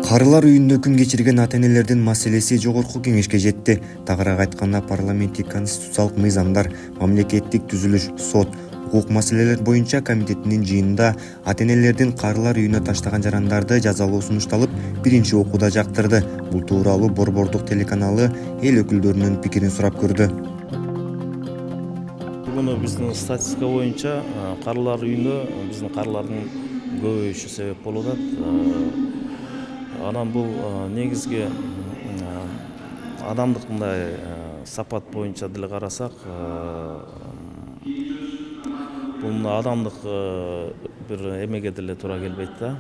Карылар үйүндө күн кечирген ата-энелердин маселеси жогорку кеңешке жетти. Тагыраак айтканда, парламенттик конституциялык мыйзамдар, мамлекеттик түзүлүш, сот, укук маселелер боюнча комитетинин жыйынында ата-энелердин карылар үйүнө таштаган жарандарды жазалоо сунушталып, биринчи окууда жактырды. Бул тууралуу Борбордук телеканалы эл өкүлдөрүнүн пикирин сурап көрдү. Бүгүн биздин статистика боюнча карылар үйүнө биздин карылардын көбөйүшү себеп болуп атат. Анан бул негизги адамдык мындай сапат боюнча деле карасак, бул адамдык бир эмеге деле туура келбейт да.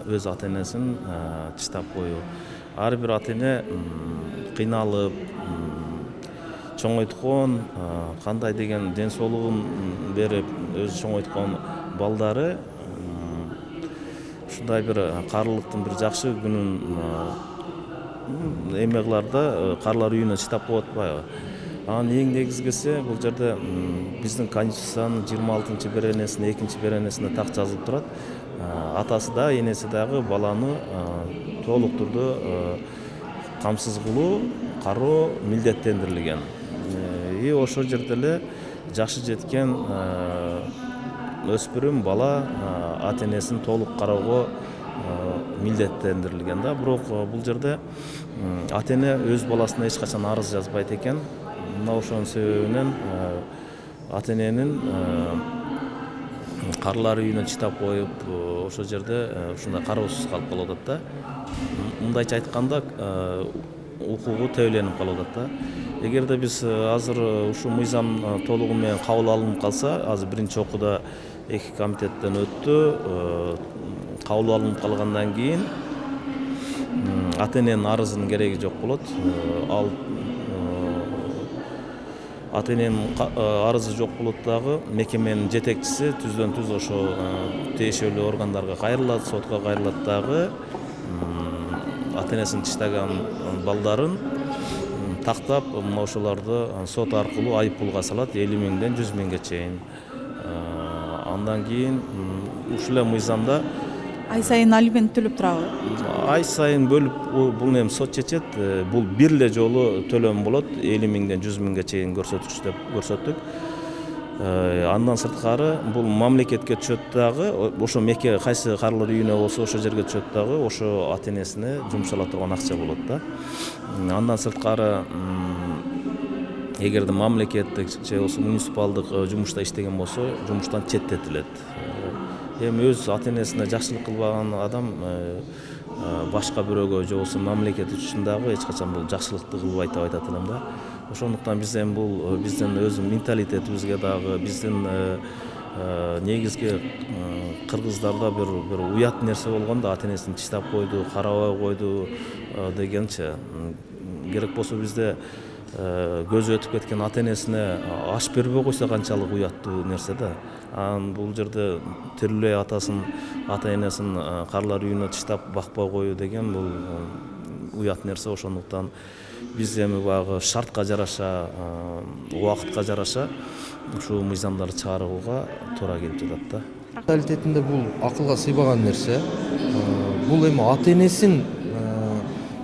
Өз ата-энесин тыштап коюу. Ар бир ата-эне кыйналып, чоңойткон, кандай деген ден соолугун берип, өзү чоңойткон балдары ушундай бир карылыктын бир жакшы күнүн эме кыларда карылар үйүнө чыдап болуп атпайбы? Анан эң негизгиси бул жерде биздин конституциянын 26 беренесинин 2 беренесинде так жазылып турат. Атасы да, энеси дагы баланы толук түрдө камсыз кылуу, кароо милдеттендирилген. И ошол жерде эле жашы жеткен өспүрүм бала ата-энесин толук кароого милдеттендирилген да. Бирок бул жерде ата-эне өз баласына эч качан арыз жазбайт экен. Мына ошонун себебинен ата-эненин карылар үйүнө чыдап коюп, ошол жерде ушундай кароосуз калып калып атат да. Мындайча айтканда, укугу тебеленип калып атат да. Эгерде биз азыр ушул мыйзам толугу менен кабыл алынып калса, азыр биринчи окууда 2 комитеттен өттү. Кабыл алынып калгандан кийин ата-эненин арызынын кереги жок болот. Ал ата-эненин арызы жок болот дагы, мекеменин жетекчиси түздөн түз ошо тиешелүү органдарга кайрылат, сотко кайрылат дагы. Ата-энесин тыштаган балдарын тактап, мына ошолорду сот аркылуу айып пулга салат, 50 миңден 100 миңге чейин. Андан кийин ушул эле мыйзамда ай сайын алимент төлөп турабы? Ай сайын бөлүп бул эми сот чечет. Бул бир эле жолу төлөм болот, 50 миңден 100 миңге чейин көрсөткүч деп көрсөттүк. Андан сырткары бул мамлекетке түшөт дагы, ошо меке кайсы карылар үйүнө болсо ошол жерге түшөт дагы, ошо ата-энесине жумшала турган акча болот да. Андан сырткары эгерде мамлекеттик же болсо муниципалдык жумушта иштеген болсо, жумуштан четтетилет. Эми өз ата-энесине жакшылык кылбаган адам башка бирөөгө же болсо мамлекет үчүн дагы эч качан бул жакшылыкты кылбайт деп айтат элем да. Ошондуктан биз эми бул биздин өз менталитетибизге дагы, биздин негизги кыргыздарда бир уят нерсе болгон да, ата-энесин тыштап койду, карабай койду дегенчи. Керек болсо бизде көзү өтүп кеткен ата-энесине аш бербей койсо канчалык уяттуу нерсе да. Анан бул жерде тирүүлөй атасын, ата-энесин карылар үйүнө тыштап бакпай коюу деген бул уят нерсе. Ошондуктан биз эми баягы шартка жараша, убакытка жараша ушул мыйзамдарды чыгарууга туура келип жатат да. Менталитетинде бул акылга сыйбаган нерсе. Бул эми ата-энесин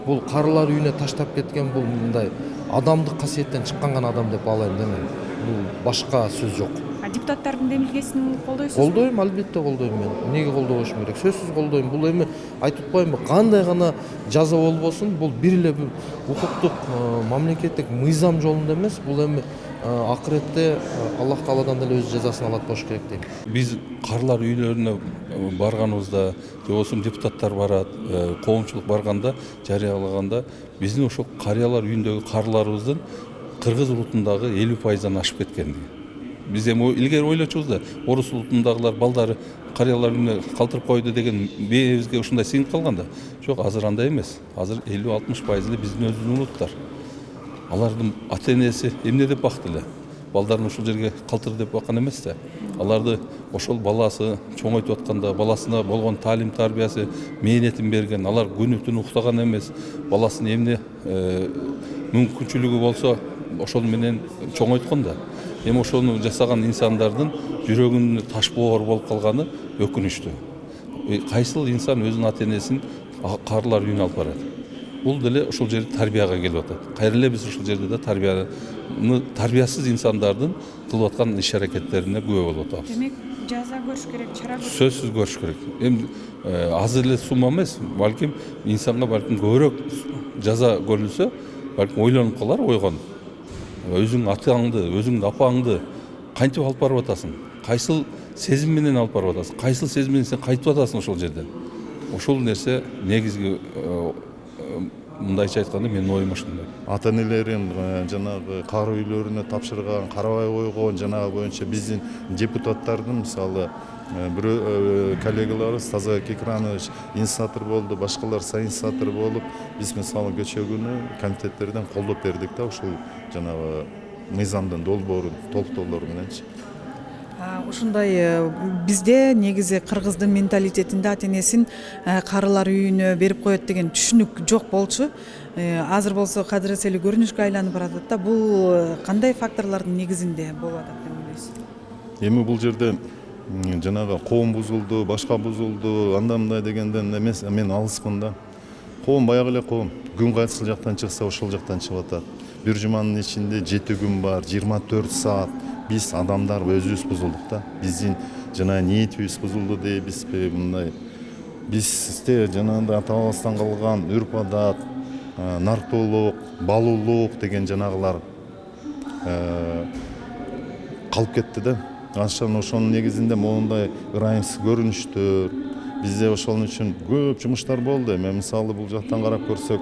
бул карылар үйүнө таштап кеткен, бул мындай адамдык касиеттен чыккан гана адам деп алайын да мен. Бул башка сөз жок. Депутаттардын демилгесин колдойсузбу? Колдойм, албетте колдойм мен. Эмнеге колдобошум керек? Сөзсүз колдойм. Бул эми айтып коеюнбу, кандай гана жаза болбосун, бул бир эле бир укуктук, мамлекеттик мыйзам жолунда эмес, бул эми акыретте Аллах Тааладан деле өз жазасын алат болуш керек дейм. Биз карылар үйлөрүнө барганыбызда, же болбосо депутаттар барат, коомчулук барганда, жарыялаганда, биздин ошол карыялар үйүндөгү карыларыбыздын кыргыз улутундагы 50%-дан ашып кеткен. Биз эми илгери ойлочубуз да, орус улутундагылар балдары карыялар үйүнө калтырып койду деген бизге ушундай сиңип калган да. Жок, азыр андай эмес. Азыр 50-60% эле биздин өзүбүздүн улуттар. Алардын ата-энеси эмне деп бакты эле? Балдарын ушул жерге калтыр деп баккан эмес да. Аларды ошол баласы чоңойтуп атканда, баласына болгон таалим тарбиясы, мээнетин берген, алар күнү түнү уктаган эмес. Баласын эмне мүмкүнчүлүгү болсо ошол менен чоңойткон да. Эми ошону жасаган инсандардын жүрөгүнүн таш боор болуп калганы өкүнүчтүү. Кайсыл инсан өзүнүн ата-энесин карылар үйүнө алып барат. Бул деле ушул жерде тарбияга келип атат. Кайра эле биз ушул жерде да тарбиясыз инсандардын кылып аткан иш аракеттерине күбө болуп атабыз. демек жаза көрүш керек, чара көрүш Сөзсүз көрүш керек. Эми азыр эле сумма эмес, балким инсанга балким көбүрөөк жаза көрүлсө, балким ойлонуп калар, ойгонуп. Өзүң атаңды, өзүң апаңды кантип алып барып атасың? Кайсыл сезим менен алып барып атасың? Кайсыл сезим менен сен кайтып атасың ошол жерден? Ошол нерсе негизги мындайча айтканда менин оюм ошондой. Ата энелерин жанагы кар үйлөрүнө тапшырган, карабай койгон жанагы боюнча биздин депутаттардын мисалы бирөө коллегаларыбыз Тазабек Экранович инициатор болду, башкалар инициатор болуп, биз мисалы көчө күнү комитеттерден колдоп бердик да ушул жанагы мыйзамдын долбоорун толуктоолору мененчи. ушундай бизде негизи кыргыздын менталитетинде ата энесин карылар үйүнө берип коет деген түшүнүк жок болчу. Азыр болсо кадыресе эле көрүнүшкө айланып баратат да. Бул кандай факторлордун негизинде болуп атат деп ойлойсуз? Эми бул жерде жанагы коом бузулду, башка бузулду, андай мындай дегенден эмес, мен алыспын да. Коом баягы эле коом. Күн кайсыл жактан чыкса ошол жактан чыгып атат. Бир жуманын ичинде 7 күн бар, 24 саат. Биз адамдар өзүбүз бузулдук да. Биздин жана ниетибиз бузулду дейбизби, мындай. Бизде жанагындай ата бабабыздан калган үрп адат, нарколог, балуулук деген жанагылар калып кетти да. Анчан ошонун негизинде моундай ырайымсыз көрүнүштөр. Бизде ошол үчүн көп жумуштар болду. Эми мисалы бул жактан карап көрсөк,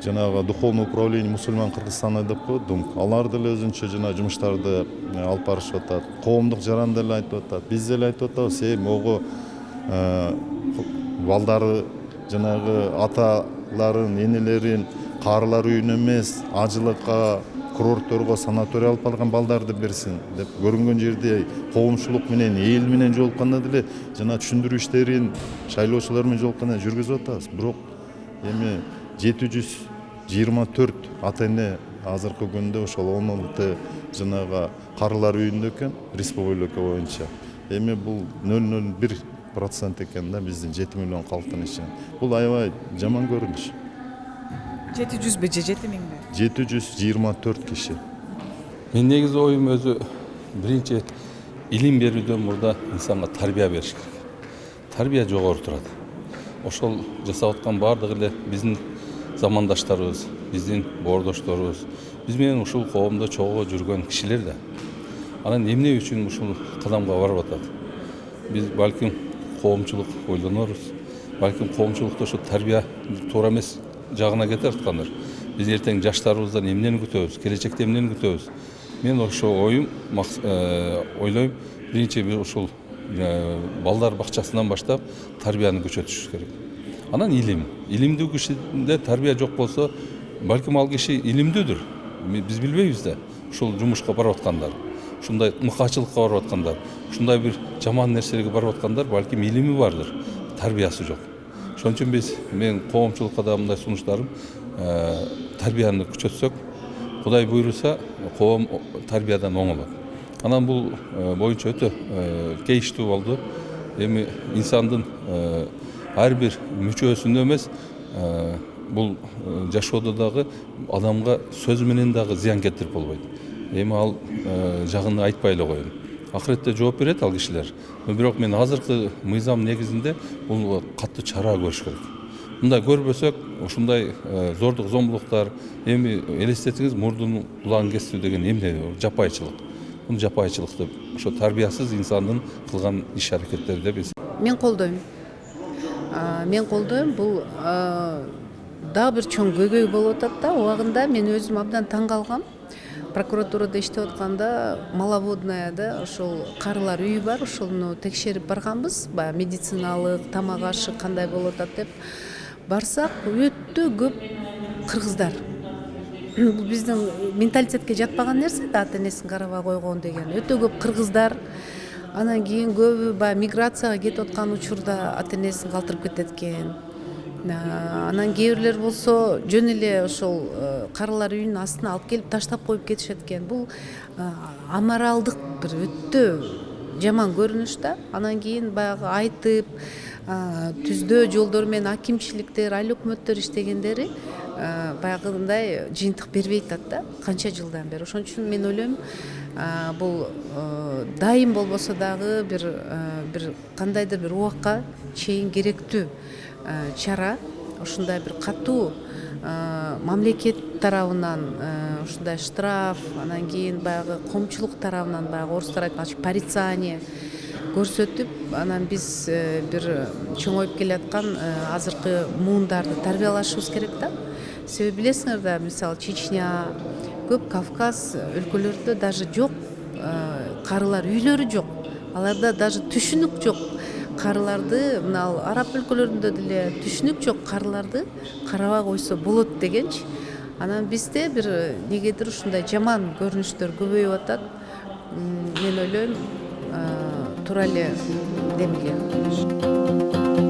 жанагы духовный управление мусульман Кыргызстана деп койдум. Алар деле өзүнчө жана жумуштарды алып барышып атат. Коомдук жаран деле айтып атат. Биз деле айтып атабыз, мого балдары жанагы аталарын, энелерин карылар үйүнө эмес, ажылыкка, курортторго, санатория алып барган балдарды берсин деп көрүнгөн жерде коомчулук менен, эл менен жолукканда деле жана түшүндүрүү иштерин шайлоочулар менен жолукканда жүргүзүп атабыз. Бирок эми 724 ата эне азыркы күндө ошол 16 жанагы карылар үйүндө экен республика боюнча. Эми бул 0,01% экен да биздин 7 миллион калктын ичинен. Бул аябай жаман көрүнүш. 700 бе же 7000 бе? 724 киши. Мен негизи оюм өзү биринчи илим берүүдөн мурда инсанга тарбия бериш керек. Тарбия жогору турат. Ошол жасап аткан баардыгы эле биздин замандаштарыбыз, биздин боордошторубуз, биз менен ушул коомдо чогуу жүргөн кишилер да. Анан эмне үчүн ушул кадамга барып атат? Биз балким коомчулук ойлонорбуз. Балким коомчулукта ошо тарбия туура эмес жагына кетип аткандыр. Биз эртең жаштарыбыздан эмнени күтөбүз, келечекте эмнени күтөбүз? Мен ошо оюм, ойлойм, биринчи бир ушул балдар бакчасынан баштап тарбияны күчөтүш керек. Анан илим. Илимдүү кишиде тарбия жок болсо, балким ал киши илимдүүдүр. Биз билбейбиз да. Ушул жумушка барып аткандар, ушундай мыкаачылыкка барып аткандар, ушундай бир жаман нерселерге барып аткандар, балким илими бардыр, тарбиясы жок. Ошон үчүн мен коомчулукка да мындай сунуштарым, тарбияны күчөтсөк, Кудай буйруса, коом тарбиядан оңолот. Анан бул боюнча өтө кейиштүү болду. Эми инсандын ар бир мүчөсүнө эмес, бул жашоодо дагы адамга сөз менен дагы зыян келтирип болбойт. Эми ал жагын айтпай эле коеюн. Акыретте жооп берет ал кишилер. Бирок мен азыркы мыйзам негизинде бул катуу чара көрүш керек. Мындай көрбөсөк, ушундай зордук зомбулуктар, эми элестетиңиз мурдун кулагын кесүү деген эмне? Жапайчылык. Бул жапайчылык деп, ошо тарбиясыз инсандын кылган иш аракеттери деп Мен колдойм. Бул дагы бир чоң көйгөй болуп атат да. Убагында мен өзүм абдан таң калгам. Прокуратурада иштеп атканда Маловоднаяда ошол карылар үйү бар, ошону текшерип барганбыз. Баягы медициналык, тамак ашы кандай болуп атат деп барсак, өтө көп кыргыздар. Бул биздин менталитетке жатпаган нерсе да, ата энесин карабай койгон деген. Өтө көп кыргыздар. Анан кийин көбү баягы миграцияга кетип аткан учурда ата энесин калтырып кетет экен. Анан кээ бирлер болсо жөн эле ошол карылар үйүнүн астына алып келип таштап коюп кетишет экен. Бул аморалдык бир өтө жаман көрүнүш да. Анан кийин баягы айтып, түздөө жолдор менен акимчиликтер, айыл өкмөттөр иштегендери баягындай жыйынтык бербей атат да канча жылдан бери. Ошон үчүн мен ойлойм бул дайым болбосо дагы бир кандайдыр бир убакка чейин керектүү чара, ушундай бир катуу мамлекет тарабынан ушундай штраф, анан кийин баягы коомчулук тарабынан баягы орустар айткан порицание көрсөтүп, анан биз бир чоңоюп келаткан азыркы муундарды тарбиялашыбыз керек да. Себеби билесиңер да, мисалы Чечня, көп Кавказ өлкөлөрүндө даже жок, карылар үйлөрү жок. Аларда даже түшүнүк жок. Карыларды, мына араб өлкөлөрүндө деле түшүнүк жок, карыларды карабай койсо болот дегенчи. Анан бизде бир негедир ушундай жаман көрүнүштөр көбөйүп атат. Мен ойлойм, туура эле демилген.